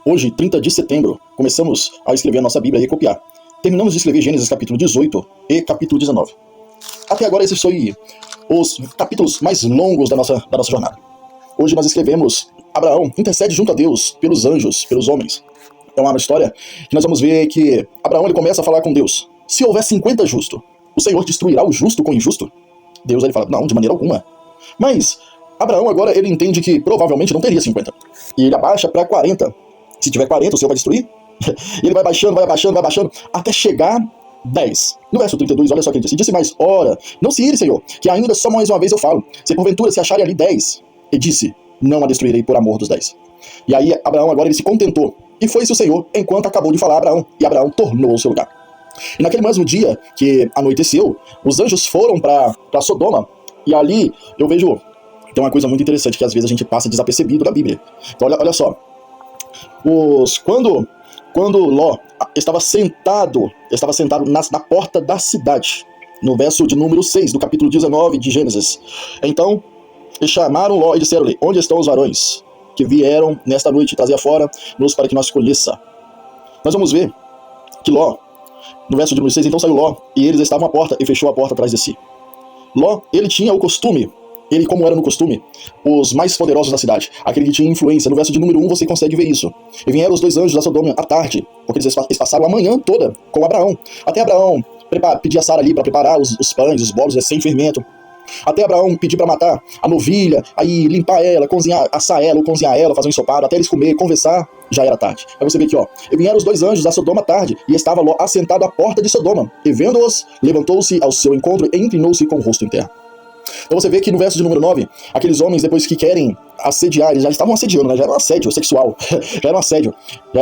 Hoje, 30 de setembro, começamos a escrever a nossa Bíblia e copiar. Terminamos de escrever Gênesis capítulo 18 e capítulo 19. Até agora esses foram os capítulos mais longos da nossa jornada. Hoje nós escrevemos Abraão intercede junto a Deus pelos anjos, pelos homens. É uma história que nós vamos ver que Abraão ele começa a falar com Deus. Se houver 50 justos, o Senhor destruirá o justo com o injusto? Deus ele fala, não, de maneira alguma. Mas Abraão agora ele entende que provavelmente não teria 50. E ele abaixa para 40. Se tiver 40, o Senhor vai destruir? E ele vai baixando, até chegar 10. No verso 32, olha só o que ele disse. Disse mais, ora, não se ire, Senhor, que ainda só mais uma vez eu falo. Se porventura se acharem ali 10. E disse, não a destruirei por amor dos 10. E aí Abraão agora ele se contentou. E foi-se o Senhor, enquanto acabou de falar a Abraão. E Abraão tornou ao seu lugar. E naquele mesmo dia que anoiteceu, os anjos foram para Sodoma. E ali eu vejo, tem uma coisa muito interessante que às vezes a gente passa desapercebido na Bíblia. Então olha só. Quando Ló estava sentado na porta da cidade, no verso de número 6 do capítulo 19 de Gênesis. Então chamaram Ló e disseram-lhe, onde estão os varões que vieram nesta noite, trazia fora-nos para que nós colhessa. Nós vamos ver que Ló, no verso de número 6, então saiu Ló, e eles estavam à porta, e fechou a porta atrás de si. Ló, ele tinha o costume, como era no costume, os mais poderosos da cidade, aquele que tinha influência. No verso de número 1 você consegue ver isso. E vieram os 2 anjos da Sodoma à tarde, porque eles passaram a manhã toda com Abraão. Até Abraão pedir a Sara ali para preparar os pães, os bolos sem fermento. Até Abraão pedir para matar a novilha, aí limpar ela, cozinhar, assar ela, ou cozinhar ela, fazer um ensopado, até eles comer, conversar, já era tarde. Aí você vê aqui, ó, e vieram os 2 anjos da Sodoma à tarde, e estava Ló assentado à porta de Sodoma, e vendo-os, levantou-se ao seu encontro e inclinou-se com o rosto em terra. Então você vê que no verso de número 9, aqueles homens depois que querem assediar, eles já estavam assediando, né? Já era um assédio sexual, já era um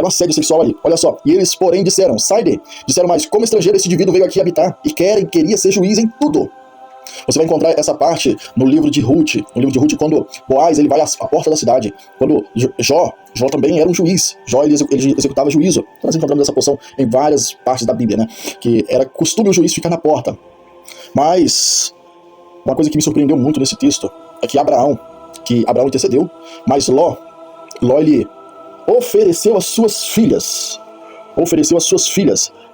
assédio sexual ali, olha só. E eles porém disseram, sai-de, disseram mais, como estrangeiro esse indivíduo veio aqui habitar, e queria ser juiz em tudo. Você vai encontrar essa parte no livro de Ruth, quando Boaz ele vai à porta da cidade, quando Jó também era um juiz, Jó ele executava juízo. Então nós encontramos essa porção em várias partes da Bíblia, né? Que era costume o juiz ficar na porta. Mas uma coisa que me surpreendeu muito nesse texto é que Abraão intercedeu, mas Ló ele ofereceu as suas filhas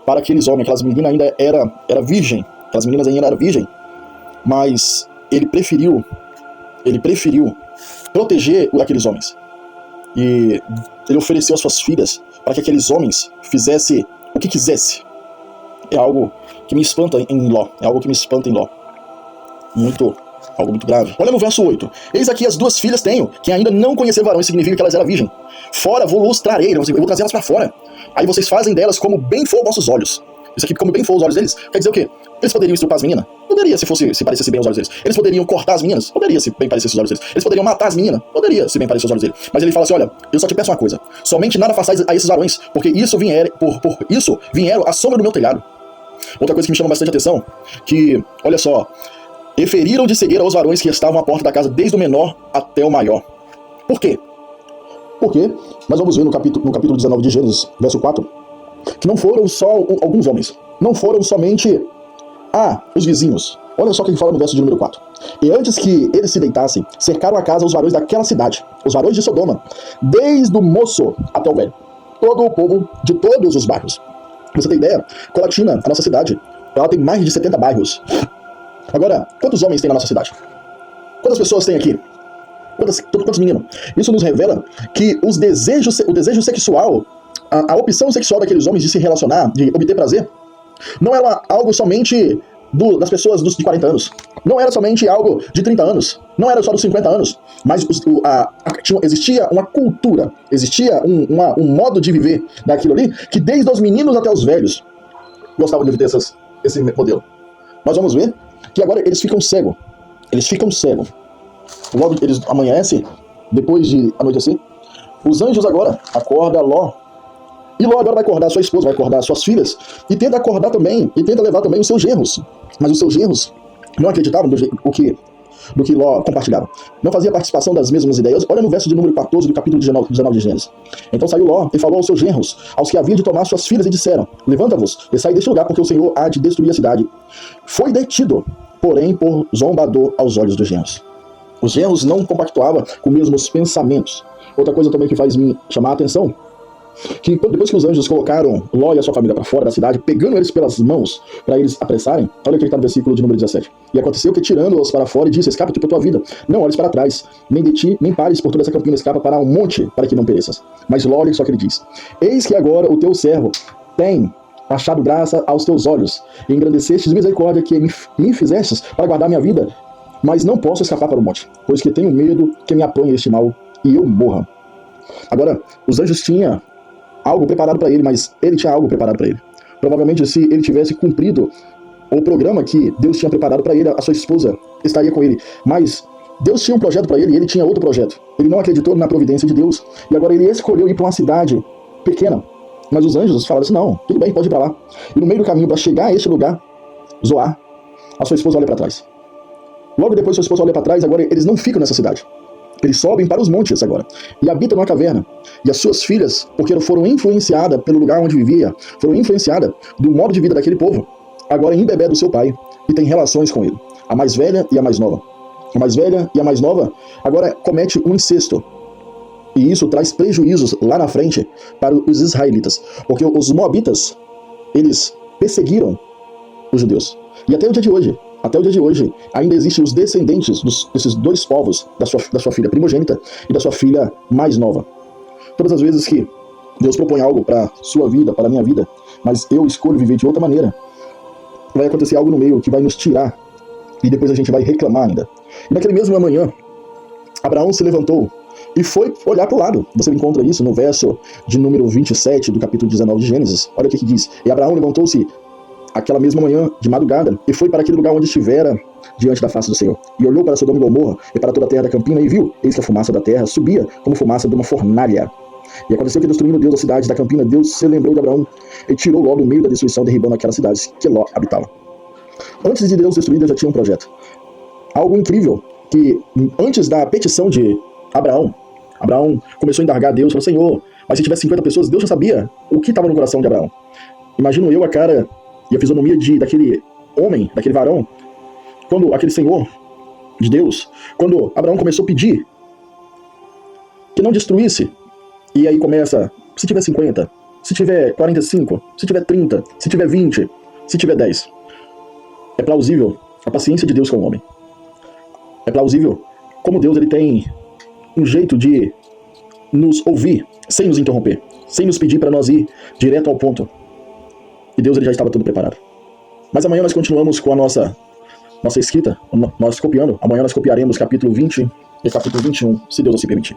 para aqueles homens. Aquelas meninas ainda era virgem, mas ele preferiu proteger aqueles homens. E ele ofereceu as suas filhas para que aqueles homens fizessem o que quisesse. É algo que me espanta em Ló. Algo muito grave. Olha no verso 8. Eis aqui as 2 filhas tenho, que ainda não conheceram varões, significa que elas eram virgem. Fora vos trarei, eu vou trazer elas para fora. Aí vocês fazem delas como bem for vossos olhos. Isso aqui, como bem for os olhos deles, quer dizer o quê? Eles poderiam estrupar as meninas? Poderia, se parecesse bem os olhos deles. Eles poderiam cortar as meninas? Poderia, se bem parecesse os olhos deles. Eles poderiam matar as meninas? Poderia, se bem parecesse os olhos deles. Mas ele fala assim, olha, eu só te peço uma coisa. Somente nada façais a esses varões, porque por isso vieram à sombra do meu telhado. Outra coisa que me chama bastante atenção, que, olha só, e feriram de cegueira aos varões que estavam à porta da casa, desde o menor até o maior. Por quê? Porque nós vamos ver no capítulo 19 de Gênesis, verso 4, que não foram só alguns homens, não foram somente os vizinhos. Olha só o que ele fala no verso de número 4. E antes que eles se deitassem, cercaram a casa os varões daquela cidade, os varões de Sodoma, desde o moço até o velho, todo o povo de todos os bairros. Pra você ter ideia, Colatina, a nossa cidade, ela tem mais de 70 bairros. Agora, quantos homens tem na nossa cidade? Quantas pessoas tem aqui? Quantos meninos? Isso nos revela que o desejo sexual, a opção sexual daqueles homens de se relacionar, de obter prazer, não era algo somente das pessoas de 40 anos. Não era somente algo de 30 anos. Não era só dos 50 anos. Mas existia uma cultura, existia um modo de viver daquilo ali, que desde os meninos até os velhos gostavam de ter esse modelo. Nós vamos ver que agora eles ficam cegos. Logo eles amanhecem, depois de anoitecer. Os anjos agora acordam Ló. E Ló agora vai acordar sua esposa, vai acordar suas filhas, e tenta levar também os seus genros. Mas os seus genros não acreditavam do que Ló compartilhava. Não fazia participação das mesmas ideias. Olha no verso de número 14 do capítulo 19 de Gênesis. Então saiu Ló e falou aos seus genros, aos que haviam de tomar suas filhas, e disseram, levanta-vos e saí deste lugar, porque o Senhor há de destruir a cidade. Foi detido, porém por zombador aos olhos dos genros. Os genros não compactuavam com os mesmos pensamentos. Outra coisa também que faz me chamar a atenção que depois que os anjos colocaram Ló e a sua família para fora da cidade, pegando eles pelas mãos para eles apressarem, olha o que está no versículo de número 17. E aconteceu que, tirando-os para fora, e disse: escapa-te por tua vida, não olhes para trás, nem de ti, nem pares por toda essa campina, escapa para um monte, para que não pereças. Mas Ló, olha só que ele diz: eis que agora o teu servo tem achado graça aos teus olhos, e engrandecestes misericórdia que me fizestes para guardar minha vida, mas não posso escapar para o monte, pois que tenho medo que me apanhe este mal e eu morra. Agora, os anjos tinham algo preparado para ele, mas ele tinha algo preparado para ele. Provavelmente, se ele tivesse cumprido o programa que Deus tinha preparado para ele, a sua esposa estaria com ele. Mas Deus tinha um projeto para ele e ele tinha outro projeto. Ele não acreditou na providência de Deus e agora ele escolheu ir para uma cidade pequena. Mas os anjos falaram assim: não, tudo bem, pode ir para lá. E no meio do caminho, para chegar a este lugar, Zoar, a sua esposa olha para trás. Logo depois, sua esposa olha para trás, agora eles não ficam nessa cidade. Eles sobem para os montes agora, e habitam numa caverna. E as suas filhas, porque foram influenciadas pelo lugar onde vivia, foram influenciadas do modo de vida daquele povo, agora embebedam do seu pai e têm relações com ele. A mais velha e a mais nova. A mais velha e a mais nova agora comete um incesto. E isso traz prejuízos lá na frente para os israelitas, porque os moabitas, eles perseguiram os judeus. E até o dia de hoje, ainda existem os descendentes desses dois povos, da sua filha primogênita e da sua filha mais nova. Todas as vezes que Deus propõe algo para sua vida, para a minha vida, mas eu escolho viver de outra maneira, vai acontecer algo no meio que vai nos tirar e depois a gente vai reclamar ainda. E naquele mesmo manhã, Abraão se levantou e foi olhar para o lado. Você encontra isso no verso de número 27 do capítulo 19 de Gênesis. Olha o que diz: e Abraão levantou-se aquela mesma manhã, de madrugada, e foi para aquele lugar onde estivera diante da face do Senhor. E olhou para Sodoma e Gomorra, e para toda a terra da campina, e viu, eis que a fumaça da terra subia como fumaça de uma fornalha. E aconteceu que, destruindo Deus a cidade da campina, Deus se lembrou de Abraão, e tirou logo do meio da destruição, derribando aquelas cidades que Ló habitava. Antes de Deus destruir, Deus já tinha um projeto. Algo incrível, que antes da petição de Abraão começou a indagar a Deus, falou: Senhor, mas se tivesse 50 pessoas, Deus já sabia o que estava no coração de Abraão. Imagino eu a cara e a fisionomia daquele homem, daquele varão, quando aquele Senhor de Deus, quando Abraão começou a pedir que não destruísse, e aí começa: se tiver 50, se tiver 45, se tiver 30, se tiver 20, se tiver 10. É plausível a paciência de Deus com o homem. É plausível como Deus ele tem um jeito de nos ouvir sem nos interromper, sem nos pedir para nós ir direto ao ponto. E Deus ele já estava tudo preparado. Mas amanhã nós continuamos com a nossa escrita, nós copiando. Amanhã nós copiaremos capítulo 20 e capítulo 21, se Deus assim permitir.